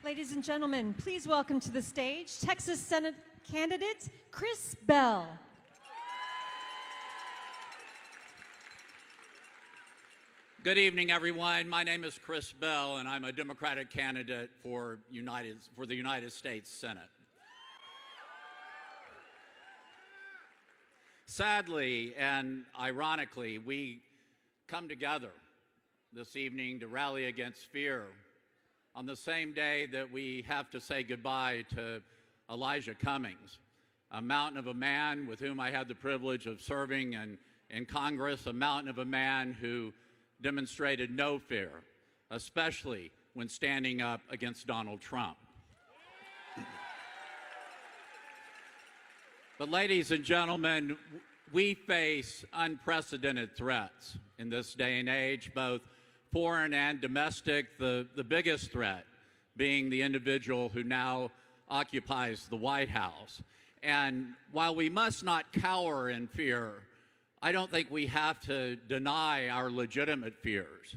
Ladies and gentlemen, please welcome to the stage Texas Senate candidate Chris Bell. Good evening, everyone. My name is Chris Bell, and I'm a Democratic candidate for the United States Senate. Sadly and ironically, we come together this evening to rally against fear on the same day that we have to say goodbye to Elijah Cummings, a mountain of a man with whom I had the privilege of serving in Congress, a mountain of a man who demonstrated no fear, especially when standing up against Donald Trump. But ladies and gentlemen, we face unprecedented threats in this day and age, both foreign and domestic, the biggest threat being the individual who now occupies the White House. And while we must not cower in fear, I don't think we have to deny our legitimate fears.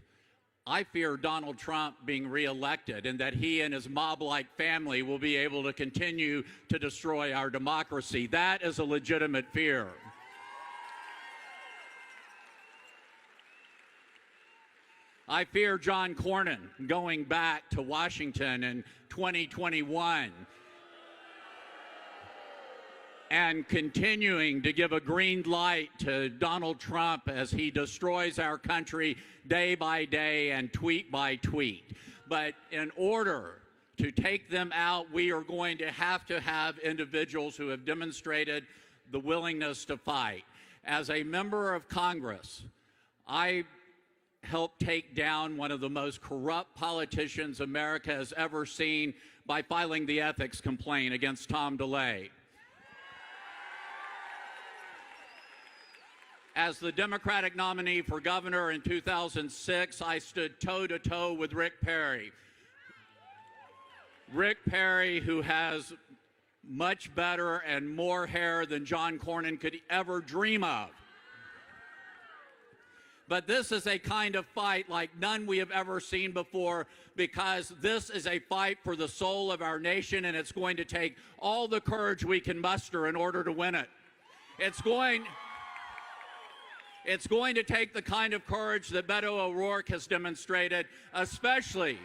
I fear Donald Trump being reelected and that he and his mob-like family will be able to continue to destroy our democracy. That is a legitimate fear. I fear John Cornyn going back to Washington in 2021 and continuing to give a green light to Donald Trump as he destroys our country day by day and tweet by tweet. But in order to take them out, we are going to have individuals who have demonstrated the willingness to fight. As a member of Congress, I helped take down one of the most corrupt politicians America has ever seen by filing the ethics complaint against Tom DeLay. As the Democratic nominee for governor in 2006, I stood toe-to-toe with Rick Perry. Rick Perry, who has much better and more hair than John Cornyn could ever dream of. But this is a kind of fight like none we have ever seen before, because this is a fight for the soul of our nation, and it's going to take all the courage we can muster in order to win it. It's going to take the kind of courage that Beto O'Rourke has demonstrated, especially,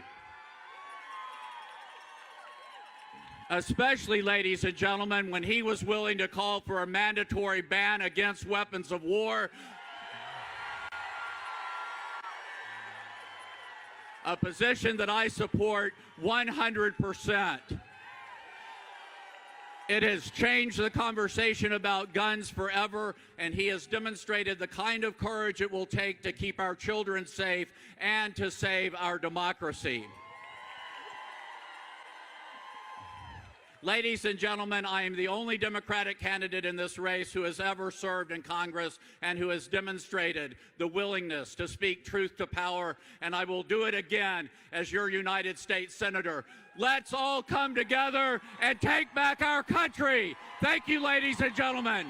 ladies and gentlemen, when he was willing to call for a mandatory ban against weapons of war, a position that I support 100%. It has changed the conversation about guns forever, and he has demonstrated the kind of courage it will take to keep our children safe and to save our democracy. Ladies and gentlemen, I am the only Democratic candidate in this race who has ever served in Congress and who has demonstrated the willingness to speak truth to power, and I will do it again as your United States Senator. Let's all come together and take back our country. Thank you, ladies and gentlemen.